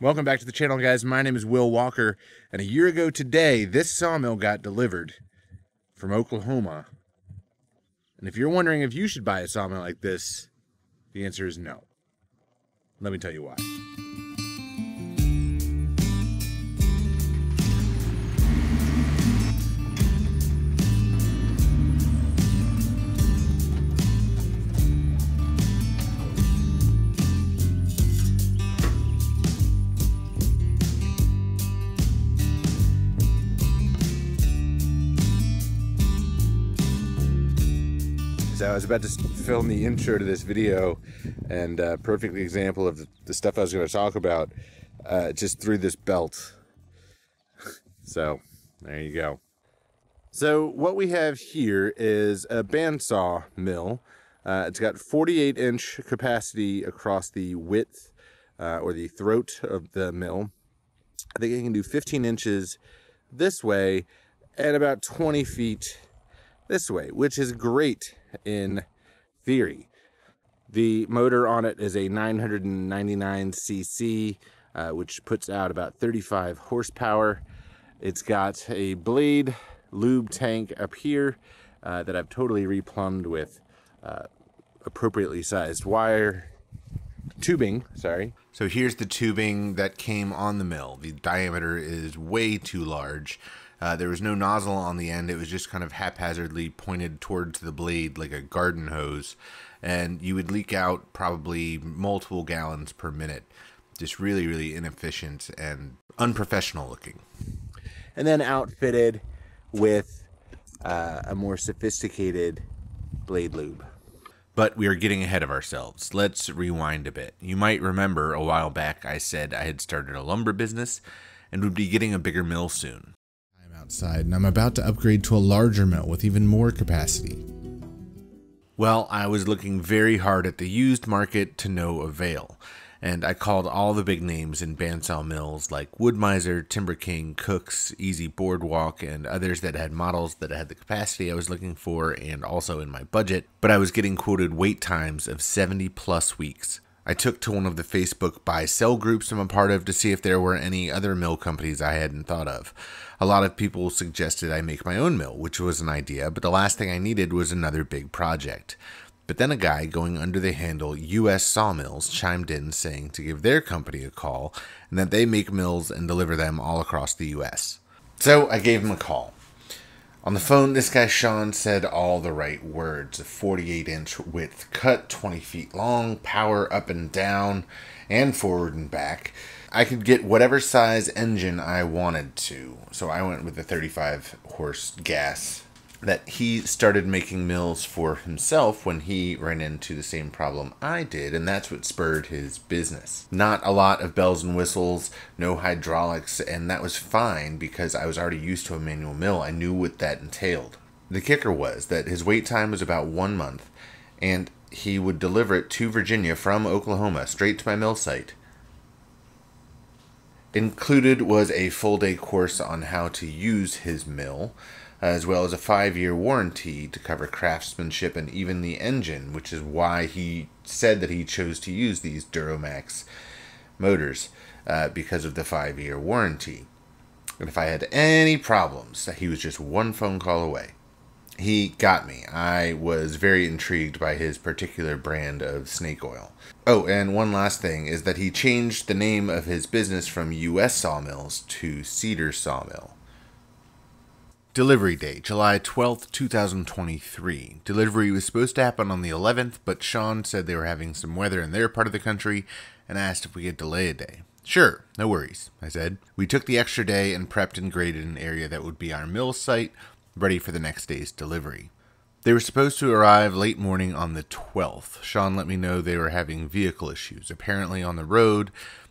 Welcome back to the channel, guys. My name is Will Walker, and a year ago today, this sawmill got delivered from Oklahoma. And if you're wondering if you should buy a sawmill like this, the answer is no. Let me tell you why. So I was about to film the intro to this video, and a perfect example of the stuff I was going to talk about just through this belt. So there you go. So what we have here is a bandsaw mill. It's got 48-inch capacity across the width or the throat of the mill. I think it can do 15 inches this way and about 20 feet this way, which is great in theory. The motor on it is a 999cc, which puts out about 35 horsepower. It's got a blade lube tank up here that I've totally replumbed with appropriately sized wire tubing. Sorry. So here's the tubing that came on the mill. The diameter is way too large. There was no nozzle on the end. It was just kind of haphazardly pointed towards the blade like a garden hose. And you would leak out probably multiple gallons per minute. Just really, really inefficient and unprofessional looking. And then outfitted with a more sophisticated blade lube. But we are getting ahead of ourselves. Let's rewind a bit. You might remember a while back I said I had started a lumber business and would be getting a bigger mill soon. Outside, and I'm about to upgrade to a larger mill with even more capacity. Well, I was looking very hard at the used market to no avail, and I called all the big names in bandsaw mills like Wood-Mizer, Timber King, Cooks, Easy Boardwalk, and others that had models that had the capacity I was looking for and also in my budget, but I was getting quoted wait times of 70+ weeks. I took to one of the Facebook buy-sell groups I'm a part of to see if there were any other mill companies I hadn't thought of. A lot of people suggested I make my own mill, which was an idea, but the last thing I needed was another big project. But then a guy going under the handle US Sawmills chimed in saying to give their company a call and that they make mills and deliver them all across the US. So I gave him a call. On the phone, this guy Shawn said all the right words. A 48-inch width cut, 20 feet long, power up and down, and forward and back. I could get whatever size engine I wanted to, so I went with the 35 horse gas that he started making mills for himself when he ran into the same problem I did, and that's what spurred his business. Not a lot of bells and whistles, no hydraulics, and that was fine because I was already used to a manual mill. I knew what that entailed. The kicker was that his wait time was about 1 month, and he would deliver it to Virginia from Oklahoma straight to my mill site. Included was a full-day course on how to use his mill, as well as a 5-year warranty to cover craftsmanship and even the engine, which is why he said that he chose to use these Duramax motors, because of the 5-year warranty. And if I had any problems, he was just one phone call away. He got me. I was very intrigued by his particular brand of snake oil. Oh, and one last thing is that he changed the name of his business from US Sawmills to Cedar Sawmill. Delivery date, July 12th, 2023. Delivery was supposed to happen on the 11th, but Shawn said they were having some weather in their part of the country and asked if we could delay a day. Sure, no worries, I said. We took the extra day and prepped and graded an area that would be our mill site, ready for the next day's delivery. They were supposed to arrive late morning on the 12th. Shawn let me know they were having vehicle issues. Apparently on the road,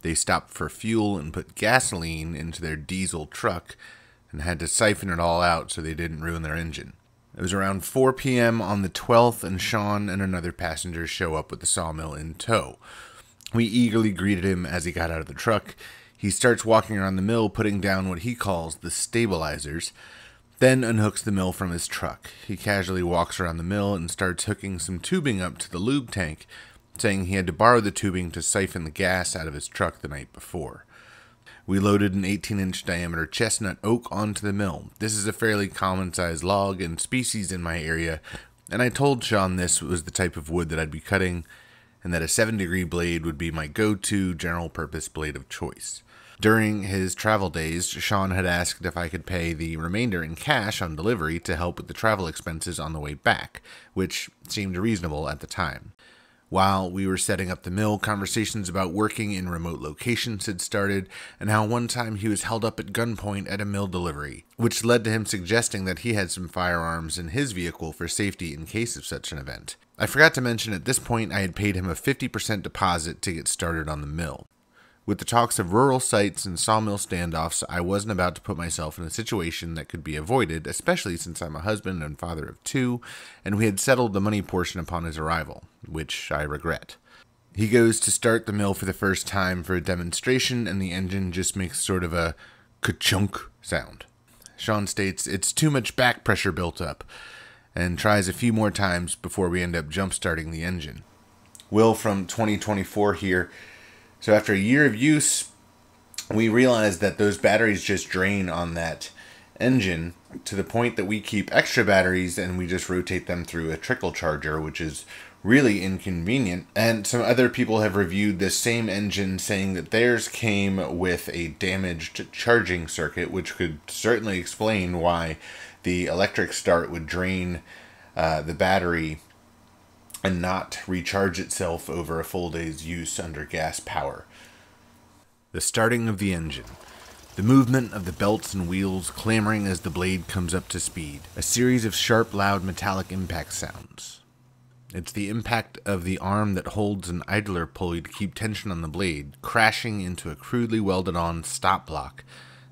they stopped for fuel and put gasoline into their diesel truck, and had to siphon it all out so they didn't ruin their engine. It was around 4 p.m. on the 12th, and Shawn and another passenger show up with the sawmill in tow. We eagerly greeted him as he got out of the truck. He starts walking around the mill, putting down what he calls the stabilizers, then unhooks the mill from his truck. He casually walks around the mill and starts hooking some tubing up to the lube tank, saying he had to borrow the tubing to siphon the gas out of his truck the night before. We loaded an 18-inch diameter chestnut oak onto the mill. This is a fairly common sized log and species in my area, and I told Shawn this was the type of wood that I'd be cutting, and that a 7-degree blade would be my go-to general purpose blade of choice. During his travel days, Shawn had asked if I could pay the remainder in cash on delivery to help with the travel expenses on the way back, which seemed reasonable at the time. While we were setting up the mill, conversations about working in remote locations had started, and how one time he was held up at gunpoint at a mill delivery, which led to him suggesting that he had some firearms in his vehicle for safety in case of such an event. I forgot to mention at this point I had paid him a 50% deposit to get started on the mill. With the talks of rural sites and sawmill standoffs, I wasn't about to put myself in a situation that could be avoided, especially since I'm a husband and father of 2, and we had settled the money portion upon his arrival, which I regret. He goes to start the mill for the first time for a demonstration, and the engine just makes sort of a ka-chunk sound. Shawn states it's too much back pressure built up, and tries a few more times before we end up jump-starting the engine. Will from 2024 here. So after a year of use, we realized that those batteries just drain on that engine to the point that we keep extra batteries and we just rotate them through a trickle charger, which is really inconvenient. And some other people have reviewed this same engine saying that theirs came with a damaged charging circuit, which could certainly explain why the electric start would drain the battery and not recharge itself over a full day's use under gas power. The starting of the engine. The movement of the belts and wheels clamoring as the blade comes up to speed. A series of sharp, loud, metallic impact sounds. It's the impact of the arm that holds an idler pulley to keep tension on the blade, crashing into a crudely welded-on stop block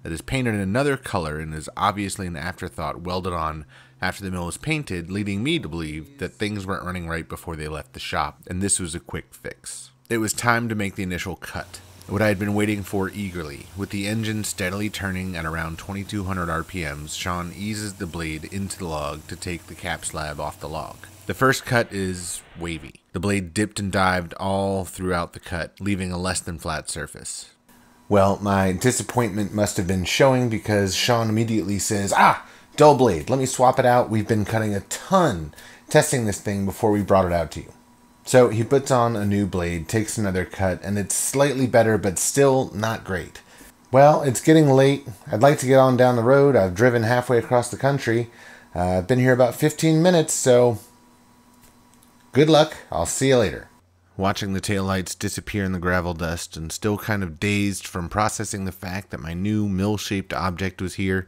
that is painted another color and is obviously an afterthought welded on after the mill was painted, leading me to believe that things weren't running right before they left the shop, and this was a quick fix. It was time to make the initial cut, what I had been waiting for eagerly. With the engine steadily turning at around 2200 RPMs, Shawn eases the blade into the log to take the cap slab off the log. The first cut is wavy. The blade dipped and dived all throughout the cut, leaving a less than flat surface. Well, my disappointment must have been showing because Shawn immediately says, dull blade, let me swap it out. We've been cutting a ton testing this thing before we brought it out to you. So he puts on a new blade, takes another cut, and it's slightly better, but still not great. Well, it's getting late. I'd like to get on down the road. I've driven halfway across the country. I've been here about 15 minutes, so good luck. I'll see you later. Watching the taillights disappear in the gravel dust and still kind of dazed from processing the fact that my new mill-shaped object was here,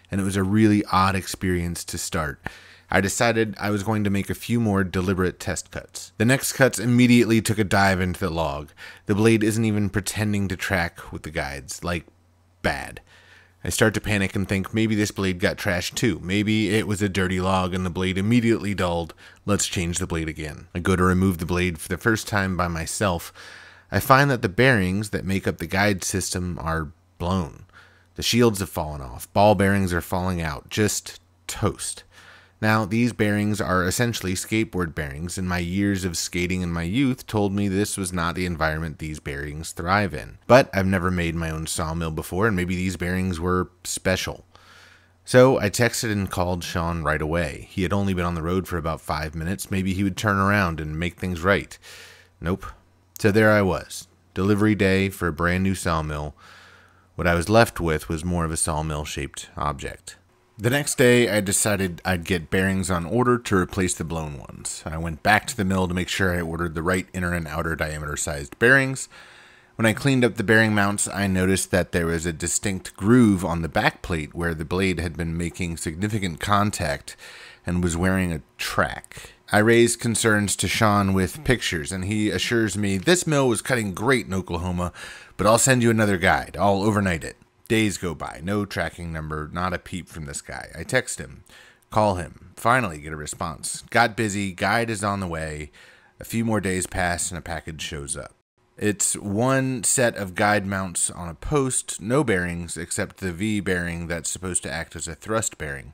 and it was a really odd experience to start, I decided I was going to make a few more deliberate test cuts. The next cuts immediately took a dive into the log. The blade isn't even pretending to track with the guides, like, bad. I start to panic and think maybe this blade got trashed too. Maybe it was a dirty log and the blade immediately dulled. Let's change the blade again. I go to remove the blade for the first time by myself. I find that the bearings that make up the guide system are blown. The shields have fallen off. Ball bearings are falling out. Just toast. Now, these bearings are essentially skateboard bearings, and my years of skating in my youth told me this was not the environment these bearings thrive in. But I've never made my own sawmill before, and maybe these bearings were special. So I texted and called Shawn right away. He had only been on the road for about 5 minutes. Maybe he would turn around and make things right. Nope. So there I was. Delivery day for a brand new sawmill. What I was left with was more of a sawmill-shaped object. The next day, I decided I'd get bearings on order to replace the blown ones. I went back to the mill to make sure I ordered the right inner and outer diameter-sized bearings. When I cleaned up the bearing mounts, I noticed that there was a distinct groove on the back plate where the blade had been making significant contact and was wearing a track. I raised concerns to Shawn with pictures, and he assures me this mill was cutting great in Oklahoma, but I'll send you another guide. I'll overnight it. Days go by, no tracking number, not a peep from this guy. I text him, call him, finally get a response. Got busy, guide is on the way. A few more days pass and a package shows up. It's one set of guide mounts on a post, no bearings except the V bearing that's supposed to act as a thrust bearing.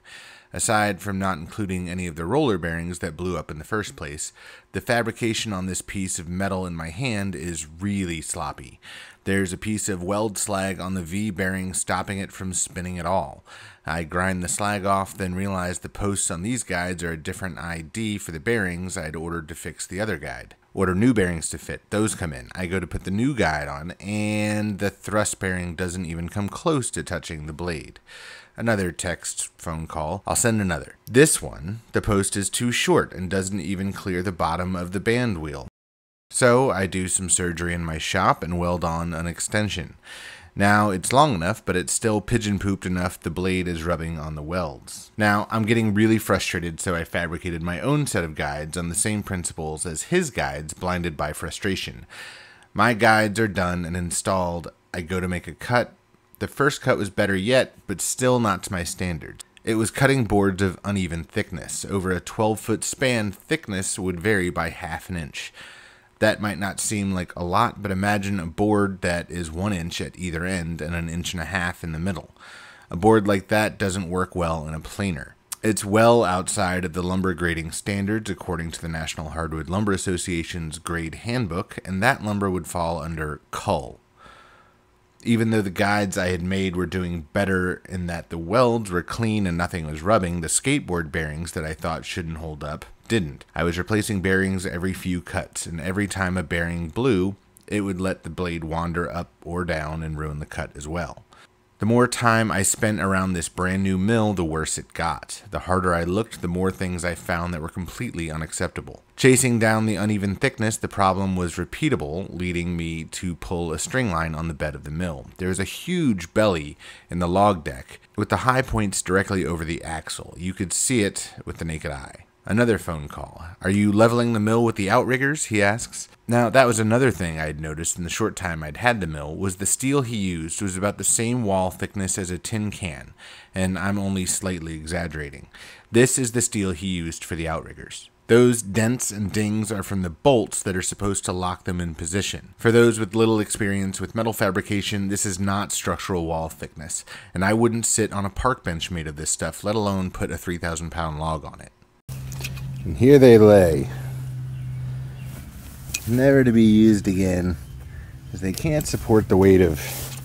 Aside from not including any of the roller bearings that blew up in the first place, the fabrication on this piece of metal in my hand is really sloppy. There's a piece of weld slag on the V bearing stopping it from spinning at all. I grind the slag off, then realize the posts on these guides are a different ID for the bearings I'd ordered to fix the other guide. Order new bearings to fit. Those come in. I go to put the new guide on, and the thrust bearing doesn't even come close to touching the blade. Another text phone call. I'll send another. This one, the post is too short and doesn't even clear the bottom of the band wheel. So I do some surgery in my shop and weld on an extension. Now it's long enough, but it's still pigeon pooped enough the blade is rubbing on the welds. Now I'm getting really frustrated, so I fabricated my own set of guides on the same principles as his guides, blinded by frustration. My guides are done and installed. I go to make a cut. The first cut was better yet, but still not to my standards. It was cutting boards of uneven thickness. Over a 12-foot span, thickness would vary by ½ an inch. That might not seem like a lot, but imagine a board that is 1 inch at either end and an 1.5 inches in the middle. A board like that doesn't work well in a planer. It's well outside of the lumber grading standards according to the National Hardwood Lumber Association's grade handbook, and that lumber would fall under cull. Even though the guides I had made were doing better in that the welds were clean and nothing was rubbing, the skateboard bearings that I thought shouldn't hold up didn't. I was replacing bearings every few cuts, and every time a bearing blew, it would let the blade wander up or down and ruin the cut as well. The more time I spent around this brand new mill, the worse it got. The harder I looked, the more things I found that were completely unacceptable. Chasing down the uneven thickness, the problem was repeatable, leading me to pull a string line on the bed of the mill. There was a huge belly in the log deck, with the high points directly over the axle. You could see it with the naked eye. Another phone call. "Are you leveling the mill with the outriggers?" he asks. Now, that was another thing I'd noticed in the short time I'd had the mill, was the steel he used was about the same wall thickness as a tin can, and I'm only slightly exaggerating. This is the steel he used for the outriggers. Those dents and dings are from the bolts that are supposed to lock them in position. For those with little experience with metal fabrication, this is not structural wall thickness, and I wouldn't sit on a park bench made of this stuff, let alone put a 3,000-pound log on it. And here they lay, never to be used again, because they can't support the weight of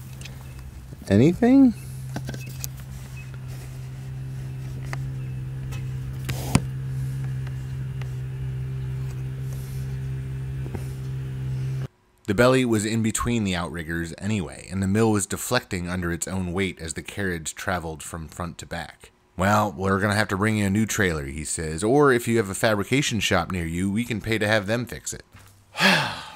anything. The belly was in between the outriggers anyway, and the mill was deflecting under its own weight as the carriage traveled from front to back. "Well, we're going to have to bring you a new trailer," he says, "or if you have a fabrication shop near you, we can pay to have them fix it."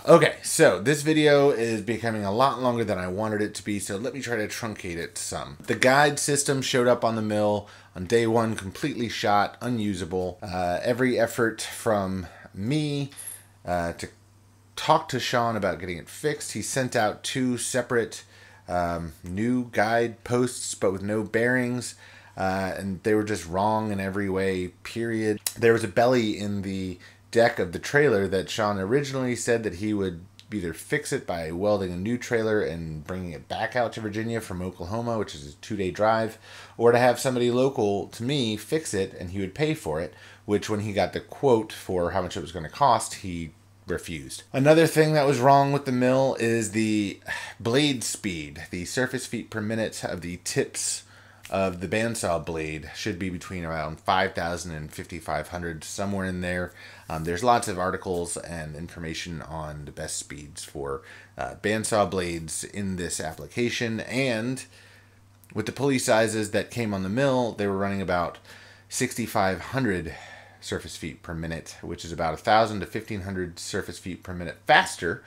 Okay, so this video is becoming a lot longer than I wanted it to be, so let me try to truncate it some. The guide system showed up on the mill on day one, completely shot, unusable. Every effort from me to talk to Shawn about getting it fixed. He sent out 2 separate new guide posts, but with no bearings. And they were just wrong in every way, period. There was a belly in the deck of the trailer that Shawn originally said that he would either fix it by welding a new trailer and bringing it back out to Virginia from Oklahoma, which is a 2-day drive, or to have somebody local to me fix it and he would pay for it, which when he got the quote for how much it was going to cost, he refused. Another thing that was wrong with the mill is the blade speed. The surface feet per minute of the tips of the bandsaw blade should be between around 5,000 and 5,500, somewhere in there. There's lots of articles and information on the best speeds for bandsaw blades in this application, and with the pulley sizes that came on the mill, they were running about 6,500 surface feet per minute, which is about 1,000 to 1,500 surface feet per minute faster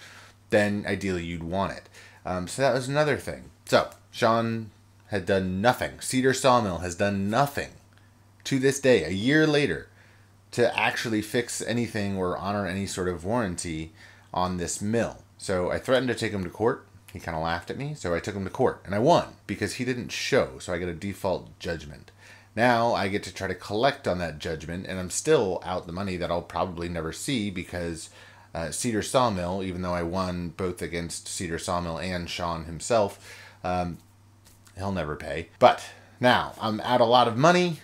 than ideally you'd want it. So that was another thing. So Shawn had done nothing. Cedar Sawmill has done nothing to this day, a year later, to actually fix anything or honor any sort of warranty on this mill. So I threatened to take him to court. He kind of laughed at me, so I took him to court, and I won because he didn't show, so I get a default judgment. Now I get to try to collect on that judgment, and I'm still out the money that I'll probably never see because Cedar Sawmill, even though I won both against Cedar Sawmill and Shawn himself, he'll never pay. But now I'm out a lot of money.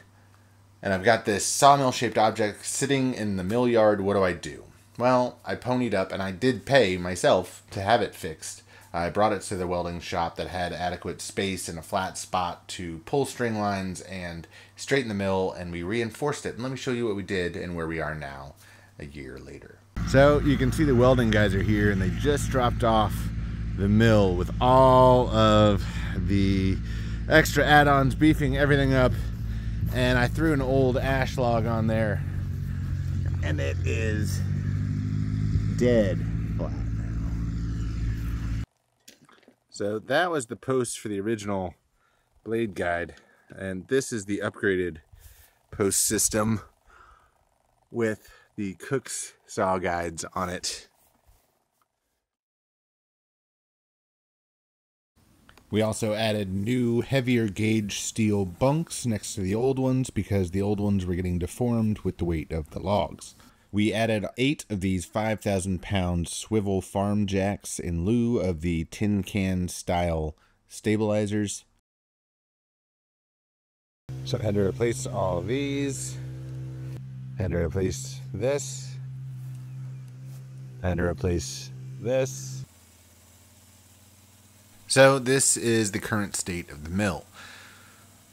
and I've got this sawmill shaped object sitting in the mill yard. What do I do? Well, I ponied up, and I did pay myself to have it fixed. I brought it to the welding shop that had adequate space and a flat spot to pull string lines and straighten the mill, and we reinforced it. And let me show you what we did and where we are now a year later. So you can see the welding guys are here, and they just dropped off the mill with all of the extra add-ons, beefing everything up. And I threw an old ash log on there, and it is dead flat now. So that was the post for the original blade guide, and this is the upgraded post system with the Cook's saw guides on it. We also added new heavier gauge steel bunks next to the old ones because the old ones were getting deformed with the weight of the logs. We added 8 of these 5,000-pound swivel farm jacks in lieu of the tin can style stabilizers. So I had to replace all of these. Had to replace this. Had to replace this. So this is the current state of the mill.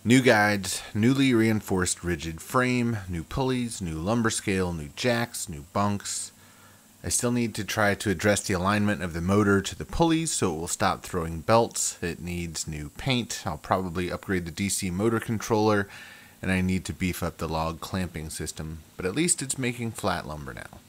New guides, newly reinforced rigid frame, new pulleys, new lumber scale, new jacks, new bunks. I still need to try to address the alignment of the motor to the pulleys so it will stop throwing belts. It needs new paint. I'll probably upgrade the DC motor controller, and I need to beef up the log clamping system, but at least it's making flat lumber now.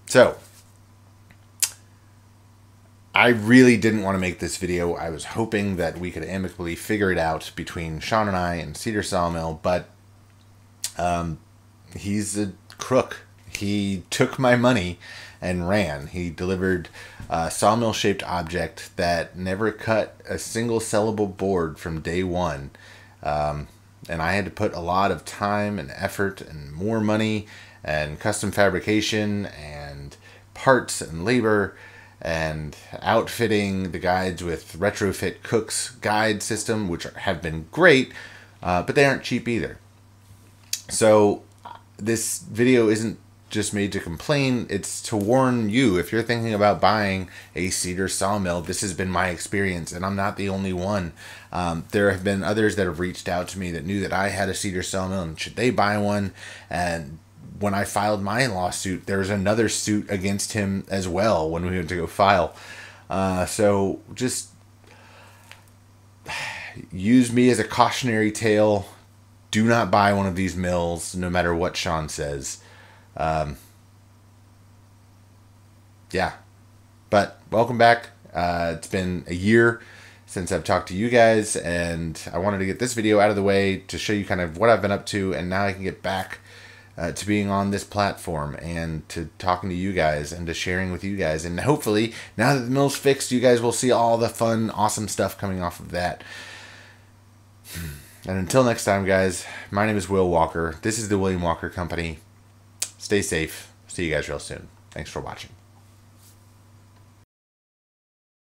So, I really didn't want to make this video. I was hoping that we could amicably figure it out between Shawn and I and Cedar Sawmill, but he's a crook. He took my money and ran. He delivered a sawmill-shaped object that never cut a single sellable board from day one. And I had to put a lot of time and effort and more money and custom fabrication and parts and labor and outfitting the guides with retrofit Cook's guide system, which have been great, but they aren't cheap either. So this video isn't just made to complain, it's to warn you. If you're thinking about buying a Cedar Sawmill, this has been my experience, and I'm not the only one. There have been others that have reached out to me that knew that I had a Cedar Sawmill and should they buy one. And when I filed my lawsuit, there was another suit against him as well when we went to go file. So just use me as a cautionary tale. Do not buy one of these mills, no matter what Shawn says. Yeah, but welcome back. It's been a year since I've talked to you guys, and I wanted to get this video out of the way to show you kind of what I've been up to, and now I can get back to being on this platform and to talking to you guys and to sharing with you guys. And hopefully, now that the mill's fixed, you guys will see all the fun, awesome stuff coming off of that. And until next time, guys, my name is Will Walker. This is the William Walker Company. Stay safe. See you guys real soon. Thanks for watching.